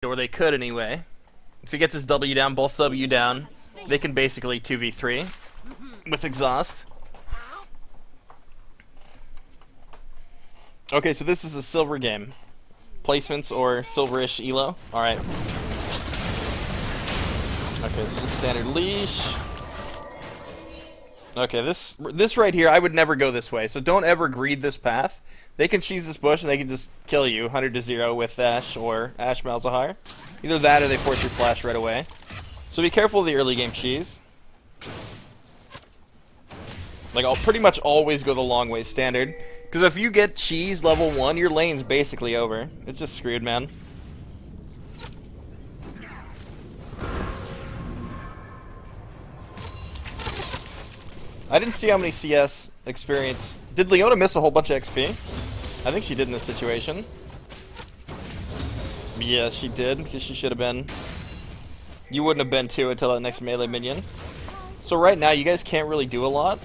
Or they could anyway. If he gets his W down, both W down, they can basically 2v3 with exhaust. Okay, so this is a silver game. Placements or silverish elo. Alright. Okay, so just standard leash. Okay, this right here, I would never go this way, so don't ever greed this path. They can cheese this bush and they can just kill you 100-0 with Ash or Ash Malzahar. Either that or they force your flash right away. So be careful of the early game cheese. Like, I'll pretty much always go the long way standard. Because if you get cheese level 1, your lane's basically over. It's just screwed, man. I didn't see how many CS experience. Did Leona miss a whole bunch of XP? I think she did in this situation. Yeah, she did, because she should have been. You wouldn't have been too until that next melee minion. So right now, you guys can't really do a lot.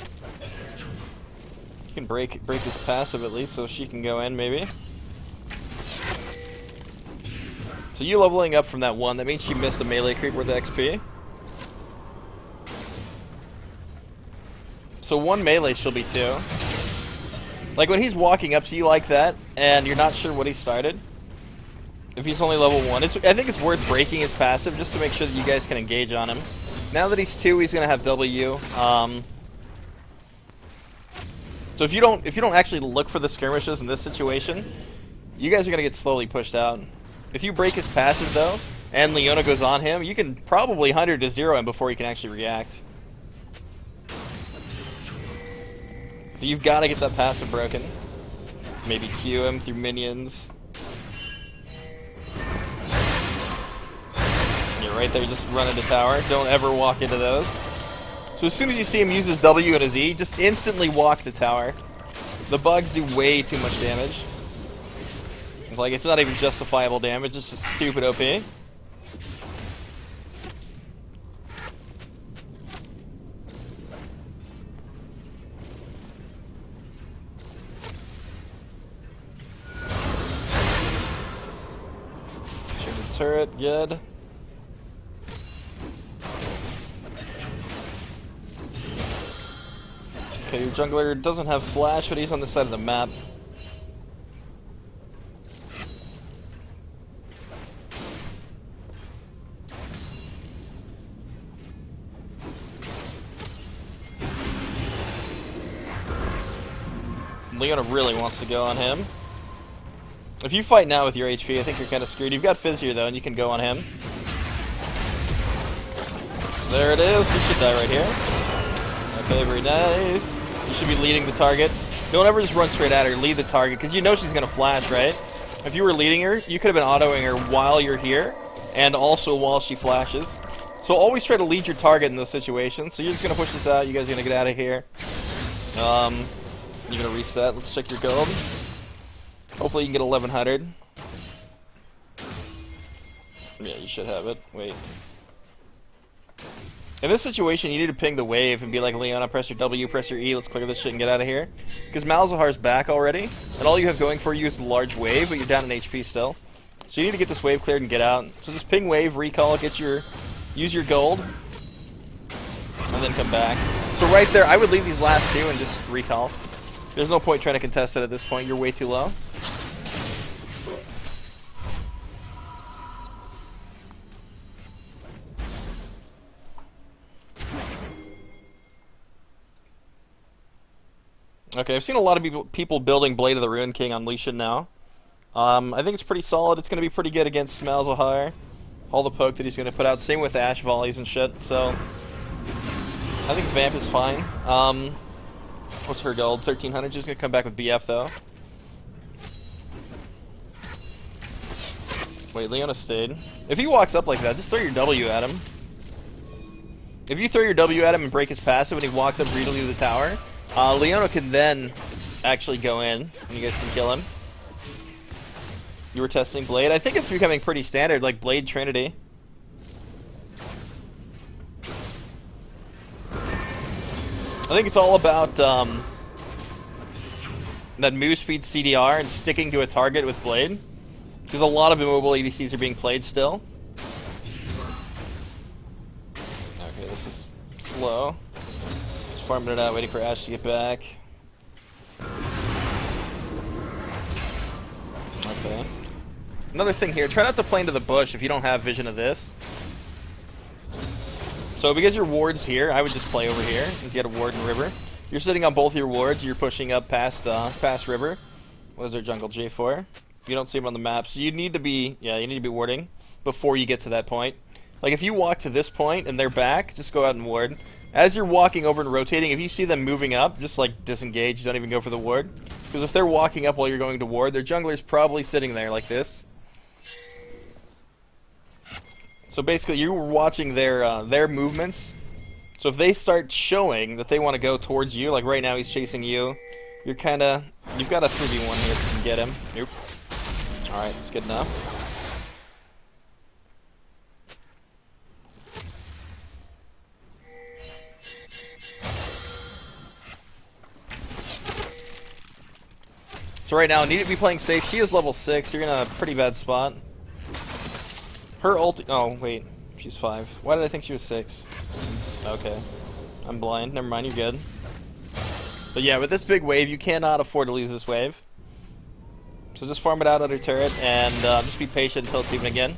You can break his passive at least, so she can go in maybe. So you leveling up from that one, that means she missed a melee creep worth of XP. So one melee she'll be 2. Like when he's walking up to you like that, and you're not sure what he started. If he's only level 1, I think it's worth breaking his passive just to make sure that you guys can engage on him. Now that he's 2, he's gonna have W. So if you don't actually look for the skirmishes in this situation, you guys are gonna get slowly pushed out. If you break his passive though, and Leona goes on him, you can probably 100-0 him before he can actually react. But you've got to get that passive broken. Maybe Q him through minions. You're right there, just run into tower. Don't ever walk into those. So as soon as you see him use his W and his E, just instantly walk the tower. The bugs do way too much damage. Like, it's not even justifiable damage, it's just stupid OP. Turret, good. Okay, your jungler doesn't have flash, but he's on the side of the map. Leona really wants to go on him. If you fight now with your HP, I think you're kind of screwed. You've got Fizzier though, and you can go on him. There it is. He should die right here. Okay, very nice. You should be leading the target. Don't ever just run straight at her. Lead the target, because you know she's going to flash, right? If you were leading her, you could have been autoing her while you're here, and also while she flashes. So always try to lead your target in those situations. So you're just going to push this out. You guys are going to get out of here. You're going to reset. Let's check your gold. Hopefully you can get 1100. Yeah, you should have it. Wait. In this situation, you need to ping the wave and be like, Leona, press your W, press your E, let's clear this shit and get out of here. Because Malzahar's back already, and all you have going for you is a large wave, but you're down in HP still. So you need to get this wave cleared and get out. So just ping wave, recall, use your gold, and then come back. So right there, I would leave these last 2 and just recall. There's no point trying to contest it at this point, you're way too low. Okay, I've seen a lot of people building Blade of the Ruined King on Lucian now. I think it's pretty solid. It's going to be pretty good against Malzahar. All the poke that he's going to put out. Same with Ash volleys and shit. So, I think Vamp is fine. What's her gold? 1300. She's going to come back with BF though. Wait, Leona stayed. If he walks up like that, just throw your W at him. If you throw your W at him and break his passive and he walks up greedily to the tower, Leona can then actually go in, and you guys can kill him. You were testing Blade. I think it's becoming pretty standard, like Blade Trinity. I think it's all about that move speed CDR and sticking to a target with Blade. Because a lot of immobile ADCs are being played still. Okay, this is slow. Just farming it out, waiting for Ashe to get back. Okay. Another thing here, try not to play into the bush if you don't have vision of this. So because your ward's here, I would just play over here and get a ward in river. You're sitting on both your wards, you're pushing up past river. What is their jungle J4? You don't see him on the map, so you need to be, you need to be warding before you get to that point. Like if you walk to this point and they're back, just go out and ward. As you're walking over and rotating, if you see them moving up, just like disengage, don't even go for the ward. Because if they're walking up while you're going to ward, their jungler's probably sitting there like this. So basically you're watching their movements. So if they start showing that they want to go towards you, like right now he's chasing you, you've got a 3v1 here if you can get him. Nope. Alright, that's good enough. So right now, need to be playing safe. She is level 6. You're in a pretty bad spot. Her ulti... Oh, wait. She's 5. Why did I think she was 6? Okay. I'm blind. Never mind, you're good. But yeah, with this big wave, you cannot afford to lose this wave. So just farm it out under turret, and just be patient until it's even again.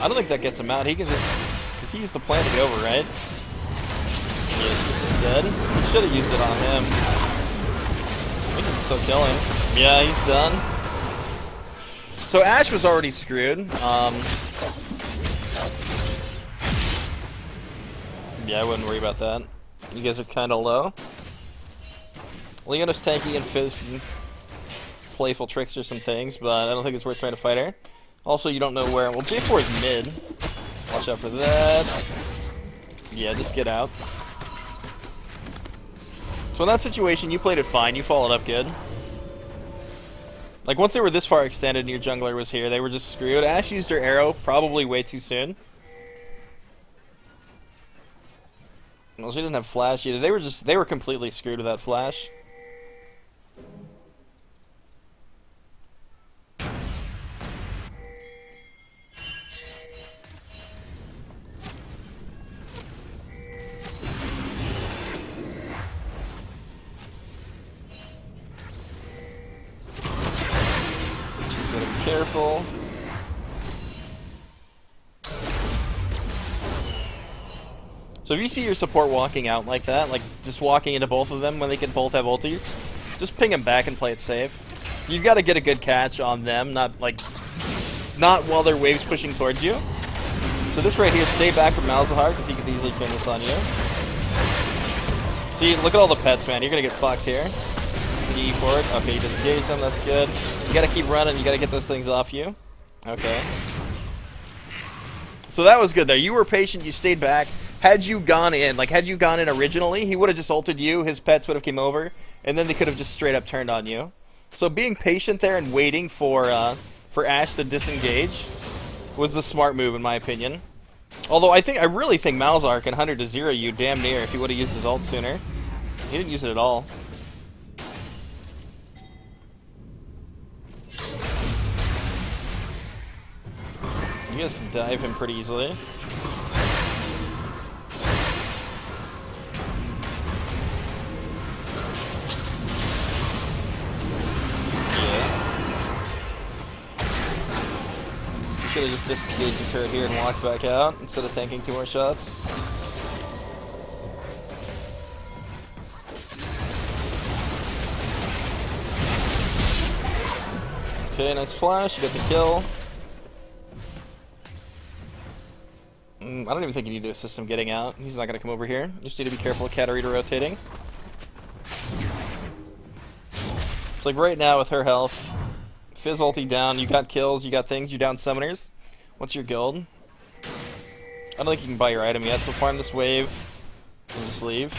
I don't think that gets him out. He can just... Because he used the plan to get over, right? Yeah, he's just dead. He should have used it on him. He can still kill him. Yeah, he's done. So Ashe was already screwed. Yeah, I wouldn't worry about that. You guys are kind of low. Leona's tanky and Fizz can playful tricks or some things, but I don't think it's worth trying to fight her. Also, you don't know where. Well, J4 is mid. Watch out for that. Yeah, just get out. So in that situation, you played it fine. You followed up good. Like, once they were this far extended and your jungler was here, they were just screwed. Ashe used her arrow probably way too soon. Well, she didn't have flash either. They were completely screwed without flash. Careful. So if you see your support walking out like that, like just walking into both of them when they can both have ultis, just ping them back and play it safe. You've got to get a good catch on them, not while their wave's pushing towards you. So this right here, stay back from Malzahar because he could easily turn this on you. See, look at all the pets, man. You're gonna get fucked here. E for it. Okay, you disengage them. That's good. You gotta keep running. You gotta get those things off you. Okay. So that was good there. You were patient. You stayed back. Had you gone in originally, he would have just ulted you. His pets would have came over, and then they could have just straight up turned on you. So being patient there and waiting for Ashe to disengage was the smart move, in my opinion. Although I really think Malzahar can 100 to 0 you damn near if he would have used his ult sooner. He didn't use it at all. You guys can dive him pretty easily. Yeah. Should have just disengaged the turret here and walked back out instead of tanking 2 more shots. Okay, nice flash. You get the kill. I don't even think you need to assist him getting out. He's not going to come over here. You just need to be careful of Katarina rotating. It's like right now with her health, Fizz ulti down, you got kills, you got things, you down summoners. What's your guild? I don't think you can buy your item yet, so farm this wave. And just leave.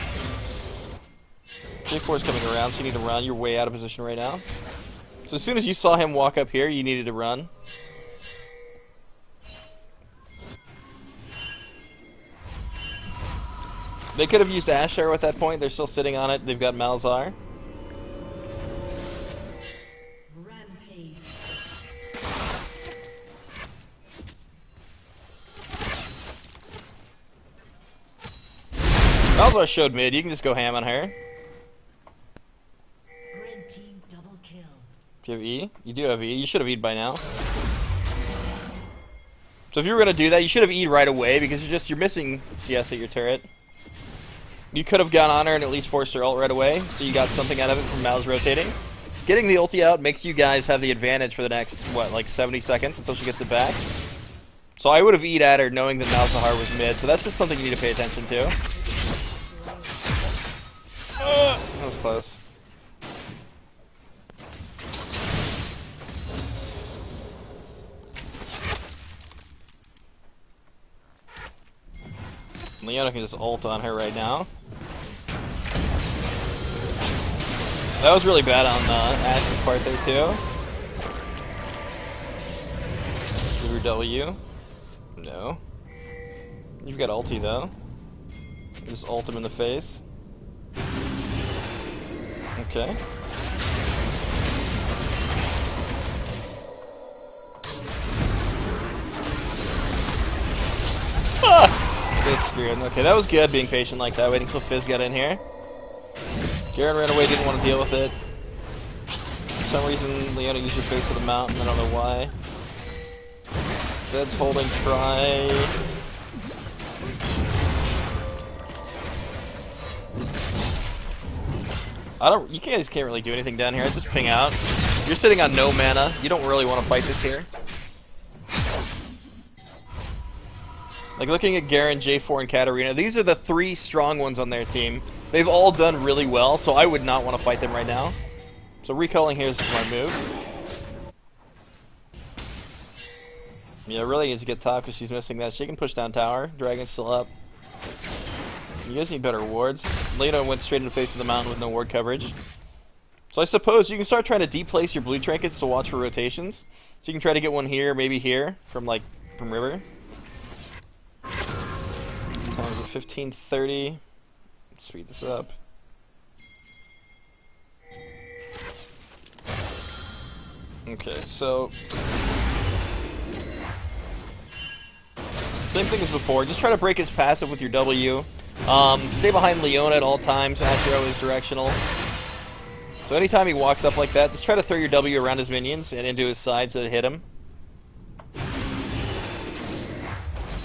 J4 is coming around, so you need to run. You're way out of position right now. So as soon as you saw him walk up here, you needed to run. They could have used Hanjaro at that point. They're still sitting on it. They've got Malzahar. Rampage. Malzahar showed mid. You can just go ham on her. Red team double kill. Do you have E? You do have E. You should have E'd by now. So if you were going to do that, you should have E'd right away because you're missing CS at your turret. You could have gone on her and at least forced her ult right away, so you got something out of it from Mal's rotating. Getting the ulti out makes you guys have the advantage for the next, what, like 70 seconds until she gets it back. So I would have E'd at her knowing that Malzahar was mid, so that's just something you need to pay attention to. That was close. Leona can just ult on her right now. That was really bad on Ash's part there too. Give your W. No. You've got ulti though. Just ult him in the face. Okay. This screwed. Okay, that was good being patient like that, waiting until Fizz got in here. Garen ran away, didn't want to deal with it. For some reason, Leona used her face to the mountain, I don't know why. Zed's holding try. You guys can't really do anything down here, I just ping out. You're sitting on no mana, you don't really want to fight this here. Like, looking at Garen, J4, and Katarina, these are the 3 strong ones on their team. They've all done really well, so I would not want to fight them right now. So recalling here is a smart move. Yeah, really needs to get top because she's missing that. She can push down tower. Dragon's still up. You guys need better wards. Lena went straight in the face of the mountain with no ward coverage. So I suppose you can start trying to deplace your blue trinkets to watch for rotations. So you can try to get one here, maybe here, from river. Times at 15:30. Let's speed this up. Okay, so same thing as before. Just try to break his passive with your W. Stay behind Leona at all times. Hanjaro is directional. So anytime he walks up like that, just try to throw your W around his minions and into his sides that hit him.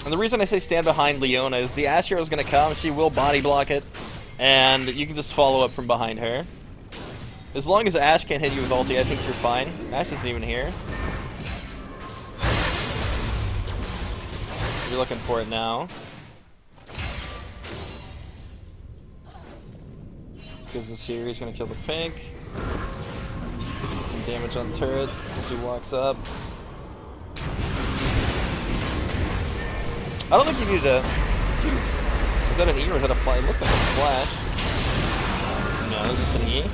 And the reason I say stand behind Leona is the Hanjaro is going to come, she will body block it, and you can just follow up from behind her. As long as Ashe can't hit you with ulti, I think you're fine. Ashe isn't even here. You're looking for it now. Because this here, he's going to kill the pink. Get some damage on the turret as he walks up. I don't think you need to... Is that an E or is that a flash? It looked like a flash. No, it's just an E.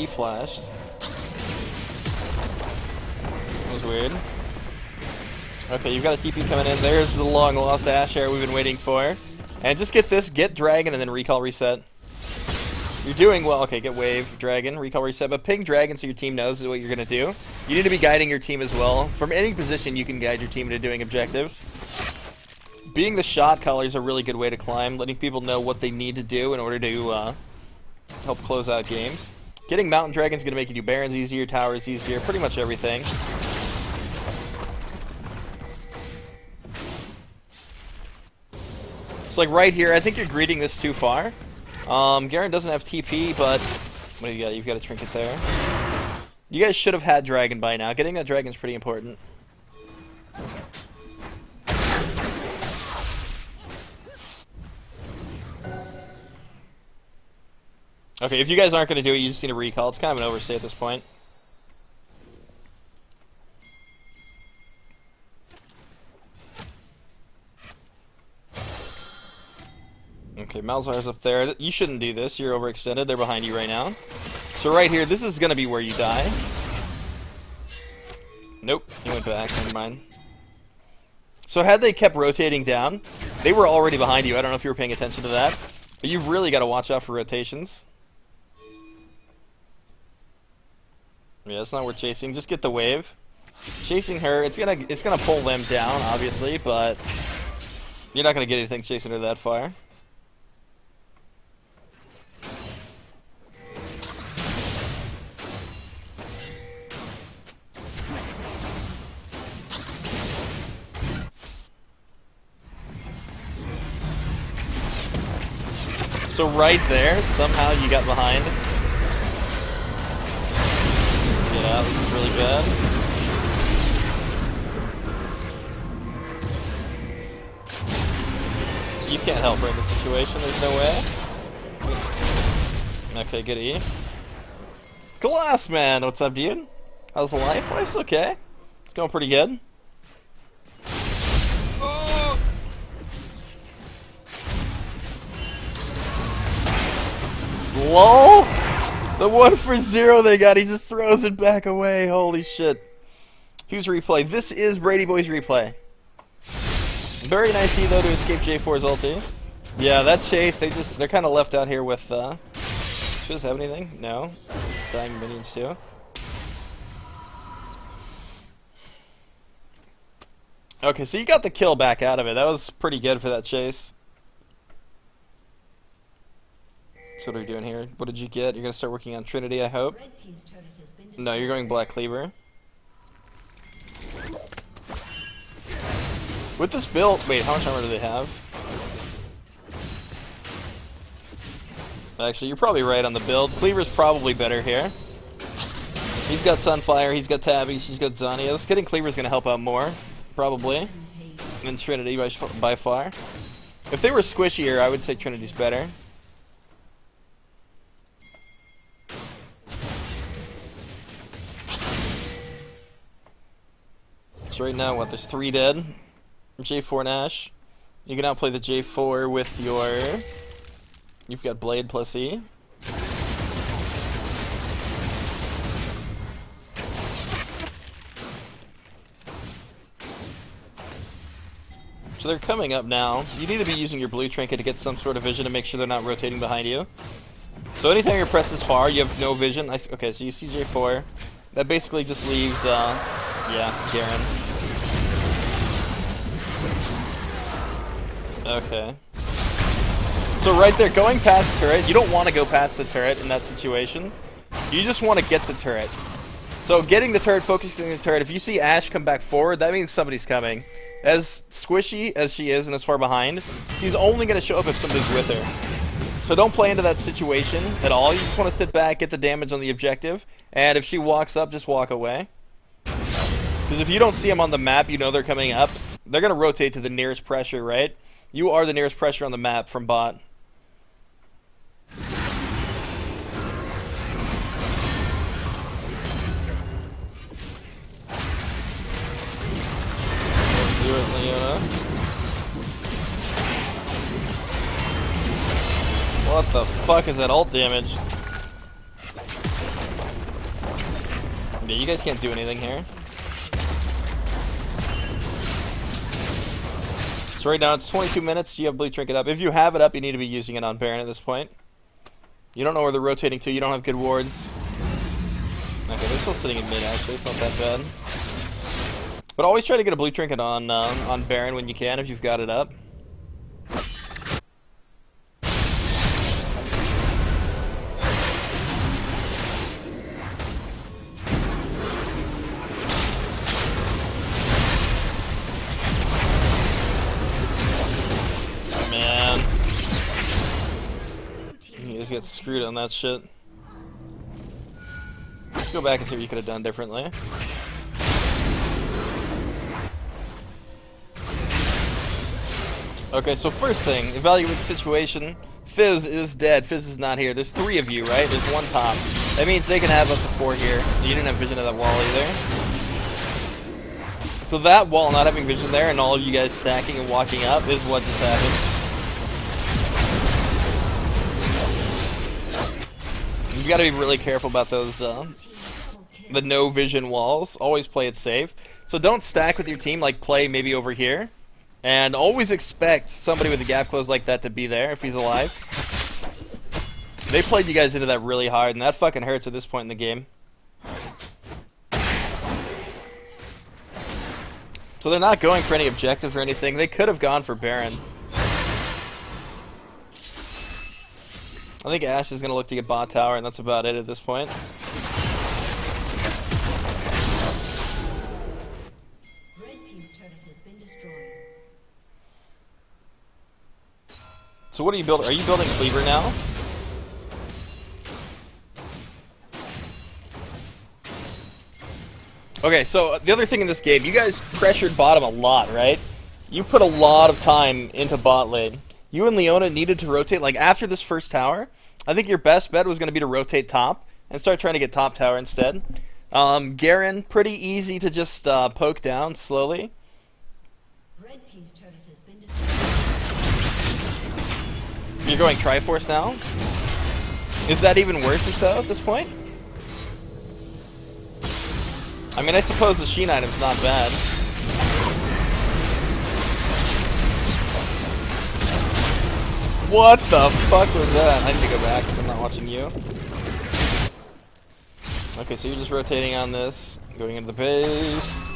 E flashed. That was weird. Okay, you've got a TP coming in. There's the long lost Hanjaro we've been waiting for. And just get this, get Dragon, and then recall reset. You're doing well. Okay, get Wave, Dragon, recall reset, but ping Dragon so your team knows what you're going to do. You need to be guiding your team as well. From any position, you can guide your team into doing objectives. Being the shot caller is a really good way to climb, letting people know what they need to do in order to help close out games. Getting Mountain Dragon is going to make you do Barons easier, Towers easier, pretty much everything. So like right here, I think you're greeting this too far. Garen doesn't have TP, but what do you got? You've got a trinket there. You guys should have had Dragon by now. Getting that Dragon's pretty important. Okay, if you guys aren't going to do it, you just need a recall. It's kind of an overstay at this point. Okay, Malzahar's up there. You shouldn't do this. You're overextended. They're behind you right now. So right here, this is going to be where you die. Nope, he went back. Never mind. So had they kept rotating down, they were already behind you. I don't know if you were paying attention to that. But you've really got to watch out for rotations. Yeah, it's not worth chasing. Just get the wave. Chasing her, it's gonna pull them down, obviously, but you're not gonna get anything chasing her that far. So right there, somehow you got behind. Yeah, this is really bad. You can't help her in this situation, there's no way. Okay, good E. Glass man, what's up, dude? How's life? Life's okay. It's going pretty good. LOL! The 1-for-0 they got, he just throws it back away. Holy shit. Who's replay? This is Brady Boy's replay. Very nice E though to escape J4's ulti. Yeah, that chase, they're kind of left out here with, does have anything? No. Just dying minions too. Okay, so you got the kill back out of it. That was pretty good for that chase. So what are we doing here? What did you get? You're gonna start working on Trinity, I hope. Red team's turret has been destroyed. No, you're going Black Cleaver. With this build, wait, how much armor do they have? Actually, you're probably right on the build. Cleaver's probably better here. He's got Sunfire, he's got Tabby, she's got Zania. This getting Cleaver's gonna help out more, probably, than Trinity by far. If they were squishier, I would say Trinity's better. So right now, what, there's 3 dead. J4 Nash. You can outplay the J4 with your... You've got Blade plus E. So they're coming up now. You need to be using your blue trinket to get some sort of vision to make sure they're not rotating behind you. So anytime your press is far, you have no vision. Okay, so you see J4. That basically just leaves, yeah, Garen. Okay. So right there, going past turret, you don't want to go past the turret in that situation. You just want to get the turret. So getting the turret, focusing on the turret, if you see Ashe come back forward, that means somebody's coming. As squishy as she is and as far behind, she's only going to show up if somebody's with her. So don't play into that situation at all. You just want to sit back, get the damage on the objective, and if she walks up, just walk away. Because if you don't see them on the map, you know they're coming up. They're going to rotate to the nearest pressure, right? You are the nearest pressure on the map from bot. Do it, Leona. What the fuck is that ult damage? Yeah, you guys can't do anything here. So right now it's 22 minutes, you have blue trinket up. If you have it up, you need to be using it on Baron at this point. You don't know where they're rotating to, you don't have good wards. Okay, they're still sitting in mid actually, it's not that bad. But always try to get a blue trinket on Baron when you can, if you've got it up. Get screwed on that shit. Let's go back and see what you could have done differently. Okay, so first thing, evaluate the situation. Fizz is dead. Fizz is not here. There's 3 of you, right? There's 1 top. That means they can have up to 4 here. You didn't have vision of that wall either. So that wall not having vision there and all of you guys stacking and walking up is what just happened. You gotta be really careful about those, the no vision walls. Always play it safe. So don't stack with your team, like play maybe over here. And always expect somebody with a gap close like that to be there if he's alive. They played you guys into that really hard, and that fucking hurts at this point in the game. So they're not going for any objectives or anything. They could have gone for Baron. I think Ashe is going to look to get bot tower, and that's about it at this point. Red team's turret has been destroyed. So what are you building? Are you building Cleaver now? Okay, so the other thing in this game, you guys pressured bottom a lot, right? You put a lot of time into bot lane. You and Leona needed to rotate, like after this first tower, I think your best bet was going to be to rotate top and start trying to get top tower instead. Garen, pretty easy to just poke down slowly. Red team's turret has been destroyed. You're going Triforce now? Is that even worse so at this point? I mean, I suppose the Sheen item's not bad. What the fuck was that? I need to go back because I'm not watching you. Okay, so you're just rotating on this, going into the base.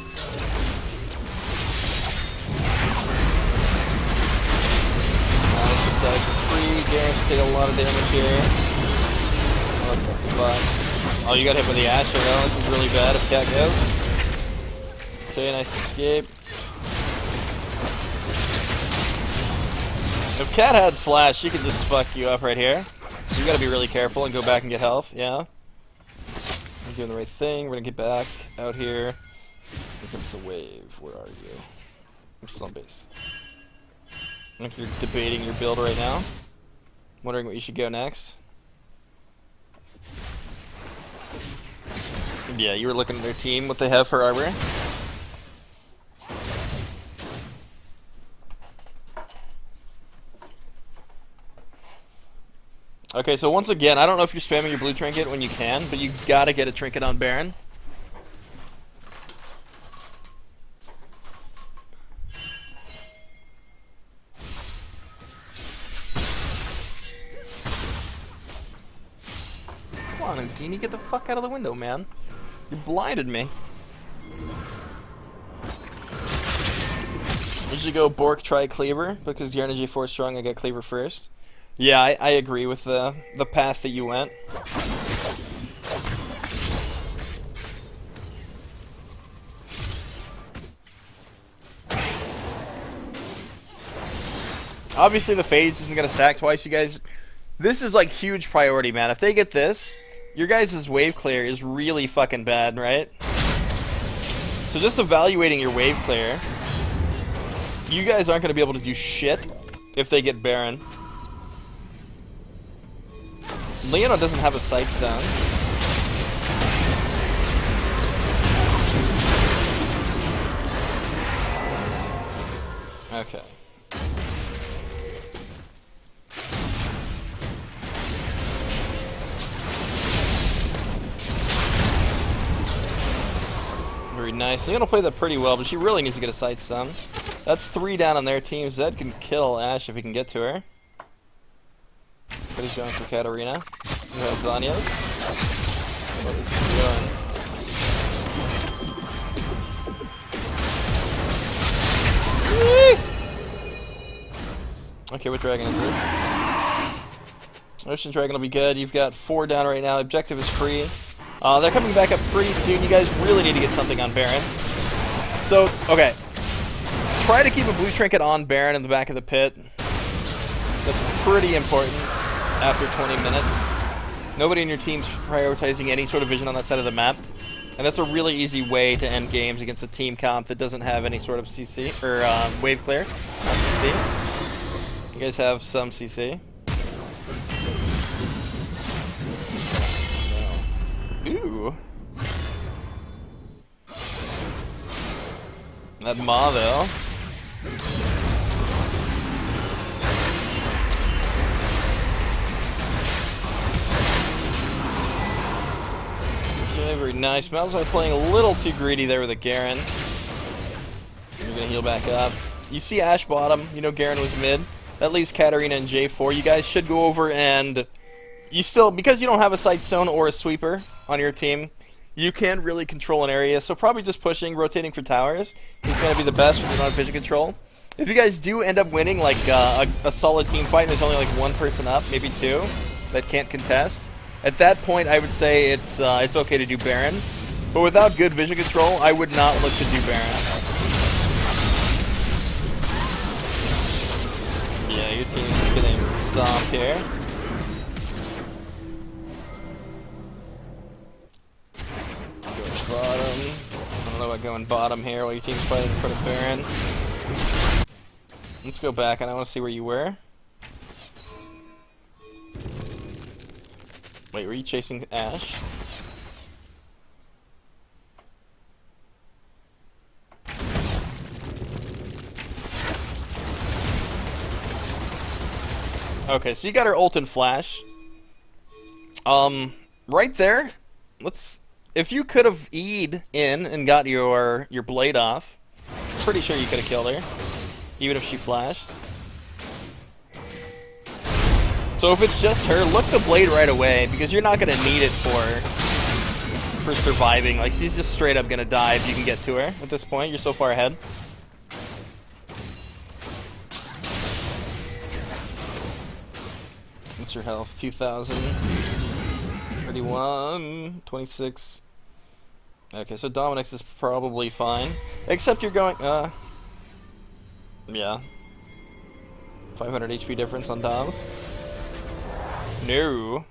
Should die for free. Garen should take a lot of damage here. What the fuck? Oh, you got hit with the Ashe. Oh, this is really bad if Cat goes. Okay, nice escape. If Cat had flash, she could just fuck you up right here. You gotta be really careful and go back and get health, yeah? You're doing the right thing. We're gonna get back out here. Here comes the wave. Where are you? I'm still on base. I think you're debating your build right now. Wondering what you should go next. Yeah, you were looking at their team, what they have for armor. Okay, so once again, I don't know if you're spamming your blue trinket when you can, but you've got to get a trinket on Baron. Come on, Houdini, get the fuck out of the window, man. You blinded me. You should go Bork try Cleaver, because your energy 4 strong, I got Cleaver first. Yeah, I agree with the path that you went. Obviously the phase isn't going to stack twice, you guys. This is like huge priority, man. If they get this, your guys' wave clear is really fucking bad, right? So just evaluating your wave clear, you guys aren't going to be able to do shit if they get Baron. Leona doesn't have a sight stone. Okay. Very nice. Leona played that pretty well, but she really needs to get a sight stone. That's 3 down on their team. Zed can kill Ashe if he can get to her. But he's going for Katarina. Who has Zanya's? What is he doing? Okay, what dragon is this? Ocean Dragon will be good. You've got 4 down right now. Objective is free. They're coming back up pretty soon. You guys really need to get something on Baron. So, okay. Try to keep a blue trinket on Baron in the back of the pit. That's pretty important after 20 minutes. Nobody in your team's prioritizing any sort of vision on that side of the map. And that's a really easy way to end games against a team comp that doesn't have any sort of CC, or wave clear, not CC. You guys have some CC. Ooh. That Ma, though. Very, very nice. Malzahar playing a little too greedy there with a Garen. You're gonna heal back up. You see Ashe bottom. You know Garen was mid. That leaves Katarina and J4. You guys should go over and... You still, because you don't have a Sight Stone or a Sweeper on your team, you can't really control an area, so probably just pushing, rotating for towers is going to be the best when you don't have vision control. If you guys do end up winning like a solid team fight and there's only like one person up, maybe two, that can't contest, at that point I would say it's okay to do Baron. But without good vision control, I would not look to do Baron. Yeah, your team's just getting stomped here. Bottom. I don't know about going bottom here while your team's fighting in front of Baron. Let's go back, and I want to see where you were. Wait, were you chasing Ashe? Okay, so you got her ult and flash. Right there, let's... If you could have E'd in and got your blade off, pretty sure you could have killed her, even if she flashed. So if it's just her, look the blade right away, because you're not going to need it for surviving. Like, she's just straight up going to die if you can get to her at this point. You're so far ahead. What's your health? 2,000. 31. 26. Okay, so Dominic's is probably fine. Except you're going, yeah. 500 HP difference on Dom's. No.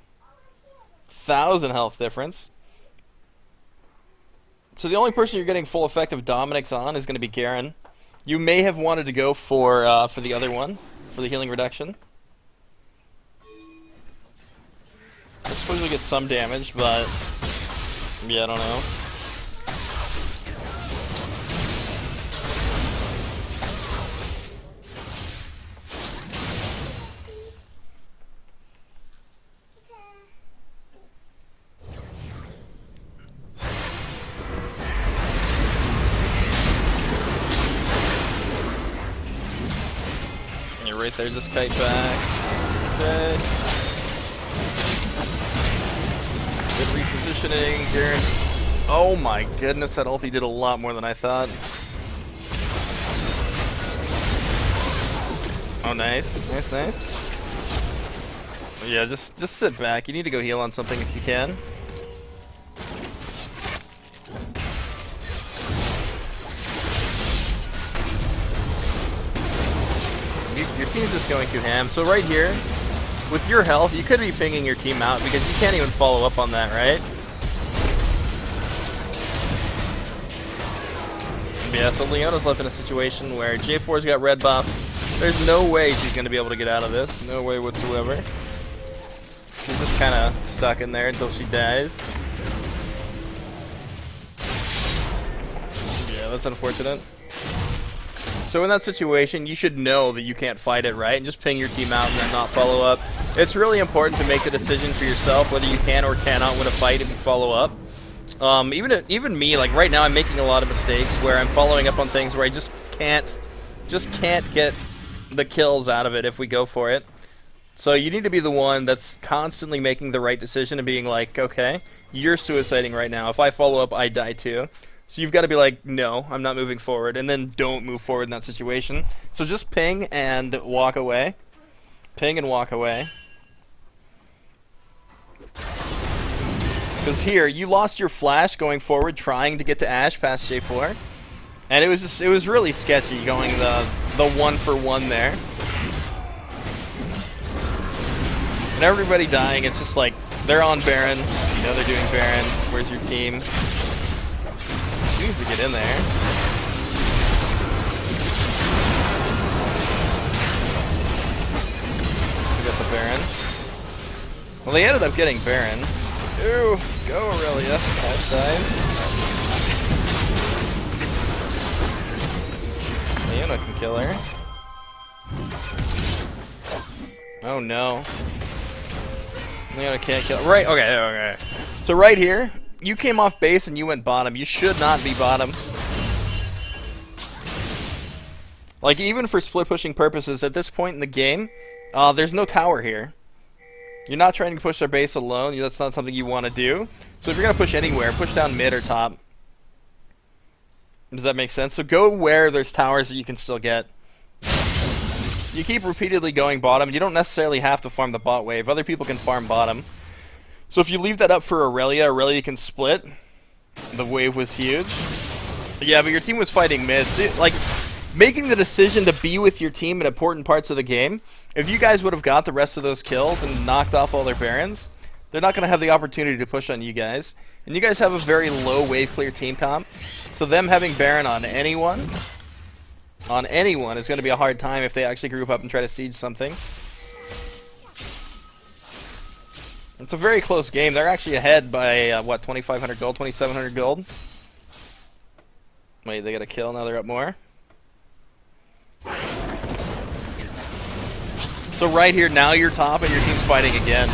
1,000 health difference. So the only person you're getting full effect of Dominic's on is going to be Garen. You may have wanted to go for the other one, for the healing reduction. I suppose we get some damage, but yeah, I don't know. You're right there, just kite back. Okay. Good repositioning, Garen. Oh my goodness, that ulti did a lot more than I thought. Oh, nice. Nice, nice. Yeah, just sit back. You need to go heal on something if you can. Your team's just going too ham. So right here, with your health, you could be pinging your team out because you can't even follow up on that, right? Yeah, so Leona's left in a situation where J4's got red buff. There's no way she's going to be able to get out of this. No way whatsoever. She's just kind of stuck in there until she dies. Yeah, that's unfortunate. So in that situation, you should know that you can't fight it, right? And just ping your team out and then not follow up. It's really important to make the decision for yourself whether you can or cannot win a fight if you follow up. Even me, like right now, I'm making a lot of mistakes where I'm following up on things where I just can't get the kills out of it if we go for it. So you need to be the one that's constantly making the right decision and being like, okay, you're suiciding right now. If I follow up, I die too. So you've got to be like, no, I'm not moving forward, and then don't move forward in that situation. So just ping and walk away. Ping and walk away. Because here, you lost your flash going forward, trying to get to Ashe past J4. And it was really sketchy going the 1-for-1 there. And everybody dying, it's just like, they're on Baron. You know they're doing Baron. Where's your team? She needs to get in there. We got the Baron. Well, they ended up getting Baron. Ooh, go Aurelia. Last time. Leona can kill her. Oh no. Leona can't kill her. Right, okay. So right here, you came off base and you went bottom. You should not be bottom. Like, even for split pushing purposes, at this point in the game, there's no tower here. You're not trying to push their base alone. That's not something you want to do. So if you're going to push anywhere, push down mid or top. Does that make sense? So go where there's towers that you can still get. You keep repeatedly going bottom. You don't necessarily have to farm the bot wave. Other people can farm bottom. So if you leave that up for Aurelia can split. The wave was huge. Yeah, but your team was fighting mid. So, like, making the decision to be with your team in important parts of the game, if you guys would have got the rest of those kills and knocked off all their barons, they're not going to have the opportunity to push on you guys. And you guys have a very low wave clear team comp. So them having baron on anyone is going to be a hard time if they actually group up and try to siege something. It's a very close game. They're actually ahead by, what, 2,500 gold, 2,700 gold? Wait, they got a kill, now they're up more. So right here, now you're top and your team's fighting again.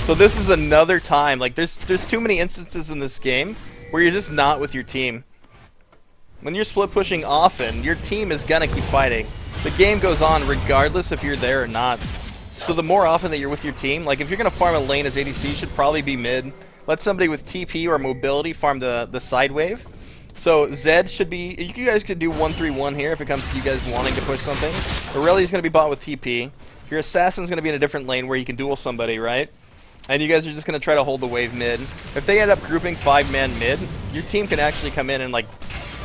So this is another time, like there's too many instances in this game where you're just not with your team. When you're split pushing often, your team is gonna keep fighting. The game goes on regardless if you're there or not. So the more often that you're with your team, like if you're gonna farm a lane as ADC, you should probably be mid. Let somebody with TP or mobility farm the side wave. So Zed should be, you guys could do 1-3-1 here if it comes to you guys wanting to push something. Aurelia's gonna be bought with TP. Your assassin's gonna be in a different lane where you can duel somebody, right? And you guys are just going to try to hold the wave mid. If they end up grouping 5-man mid, your team can actually come in and like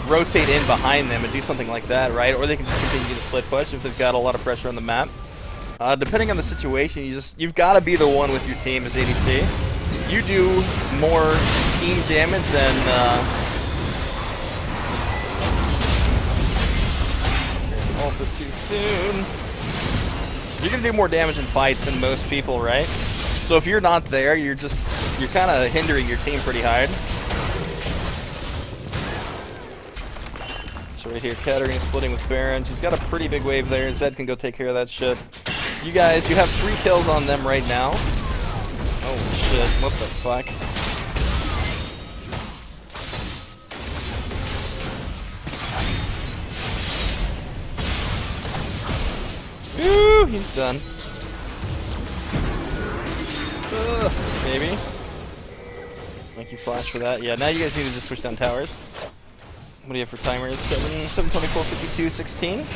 rotate in behind them and do something like that, right? Or they can just continue to split push if they've got a lot of pressure on the map. Depending on the situation, you've got to be the one with your team as ADC. You do more team damage than ult it too soon. You're going to do more damage in fights than most people, right? So if you're not there, you're kind of hindering your team pretty hard. So right here, Katarina splitting with Baron. She's got a pretty big wave there. Zed can go take care of that shit. You guys, you have 3 kills on them right now. Oh shit, what the fuck? Ooh, he's done. Maybe. Thank you, Flash, for that. Yeah, now you guys need to just push down towers. What do you have for timers? 7, 24, 52, 16.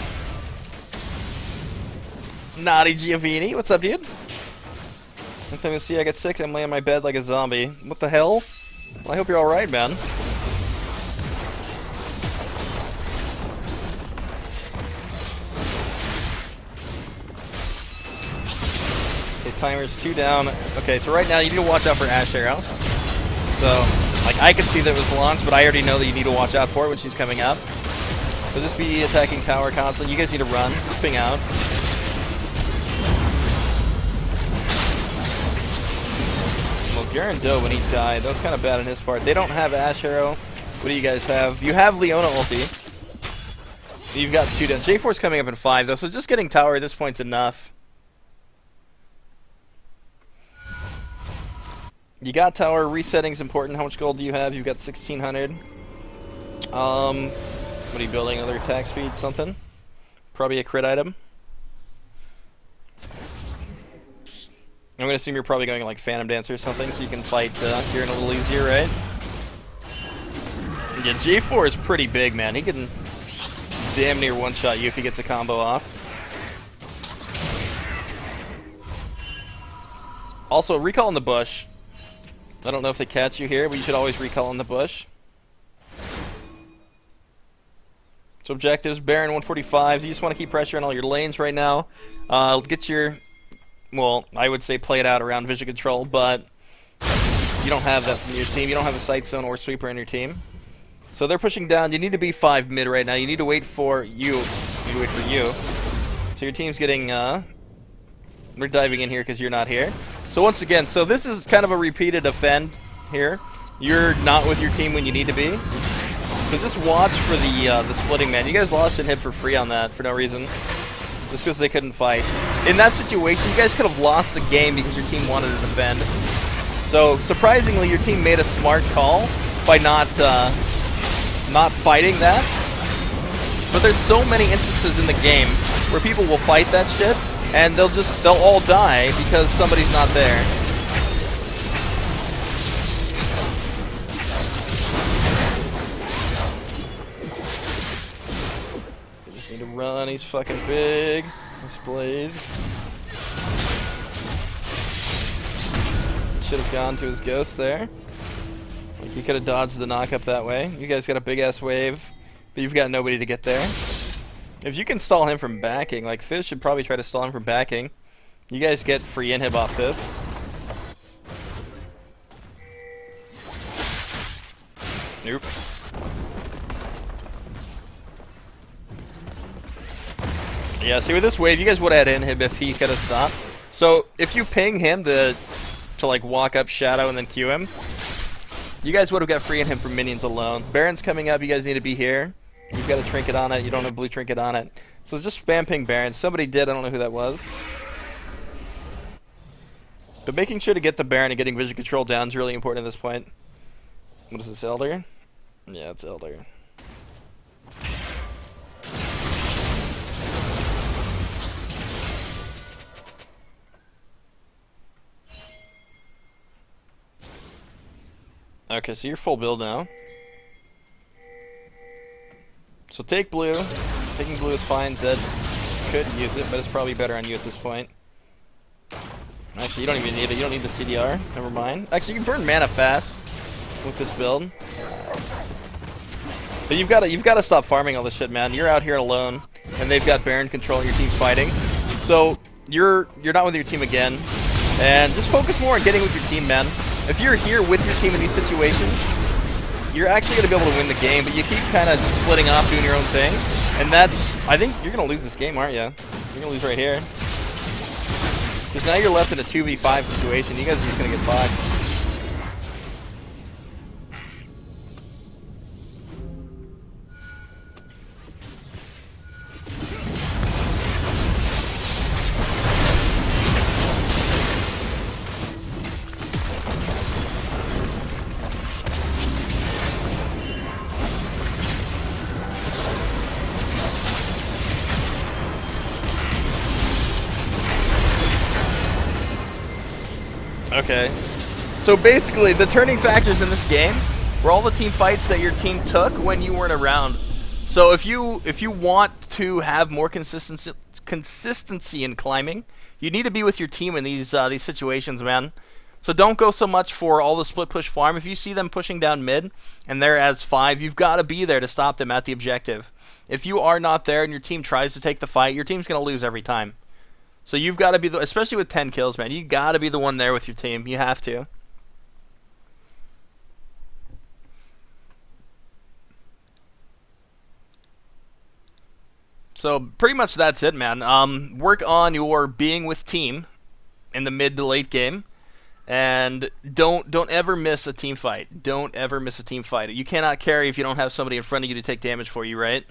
Naughty Giovanni, what's up, dude? Next time you see I get sick, I'm laying on my bed like a zombie. What the hell? Well, I hope you're alright, man. Timer's 2 down. Okay, so right now you need to watch out for Hanjaro. So, like, I can see that it was launched, but I already know that you need to watch out for it when she's coming up. So just be attacking tower constantly. You guys need to run. Just ping out. Well, Garen Doe, when he died, that was kind of bad on his part. They don't have Hanjaro. What do you guys have? You have Leona ulti. You've got 2 down. J4's coming up in 5, though, so just getting tower at this point's enough. You got tower, resetting's important. How much gold do you have? You've got 1,600. What are you building? Another attack speed? Something? Probably a crit item. I'm gonna assume you're probably going like Phantom Dancer or something, so you can fight Garen a little easier, right? Yeah, J4 is pretty big, man. He can damn near one-shot you if he gets a combo off. Also, recall in the bush. I don't know if they catch you here, but you should always recall in the bush. So objectives, Baron 145s. You just want to keep pressure on all your lanes right now. Get your, well, I would say play it out around vision control, but you don't have that from your team. You don't have a sight zone or sweeper in your team. So they're pushing down. You need to be 5 mid right now. You need to wait for you. You need to wait for you. So your team's getting, they're diving in here because you're not here. So once again, so this is kind of a repeated offend here. You're not with your team when you need to be. So just watch for the splitting, man. You guys lost and hit for free on that for no reason. Just because they couldn't fight. In that situation, you guys could have lost the game because your team wanted to defend. So surprisingly, your team made a smart call by not fighting that. But there's so many instances in the game where people will fight that shit, and they'll all die because somebody's not there. You just need to run. He's fucking big. This blade. Should have gone to his ghost there. Like, he could have dodged the knock up that way. You guys got a big ass wave, but you've got nobody to get there. If you can stall him from backing, like Fizz should probably try to stall him from backing. You guys get free inhib off this. Nope. Yeah, see with this wave, you guys would have had inhib if he could have stopped. So if you ping him to like walk up Shadow and then Q him, you guys would have got free inhib from minions alone. Baron's coming up, you guys need to be here. You've got a trinket on it, you don't have a blue trinket on it. So just spam ping Baron. Somebody did, I don't know who that was. But making sure to get the Baron and getting vision control down is really important at this point. What is this, Elder? Yeah, it's Elder. Okay, so you're full build now. So take blue. Taking blue is fine. Zed could use it, but it's probably better on you at this point. Actually, you don't even need it. You don't need the CDR. Never mind. Actually, you can burn mana fast with this build. But you've got to stop farming all this shit, man. You're out here alone, and they've got Baron control, and your team's fighting. So you're not with your team again, and just focus more on getting with your team, man. If you're here with your team in these situations, you're actually going to be able to win the game, but you keep kind of splitting off, doing your own thing. And that's, I think you're going to lose this game, aren't you? You're going to lose right here. Because now you're left in a 2v5 situation. You guys are just going to get fucked. Okay, so basically the turning factors in this game were all the team fights that your team took when you weren't around. So if you want to have more consistency in climbing, you need to be with your team in these situations, man. So don't go so much for all the split push farm. If you see them pushing down mid and they're as 5, you've got to be there to stop them at the objective. If you are not there and your team tries to take the fight, your team's going to lose every time. So you've got to be, especially with 10 kills, man, you got to be the one there with your team. You have to. So pretty much that's it, man. Work on your being with team in the mid to late game, and don't ever miss a team fight. Don't ever miss a team fight. You cannot carry if you don't have somebody in front of you to take damage for you, right?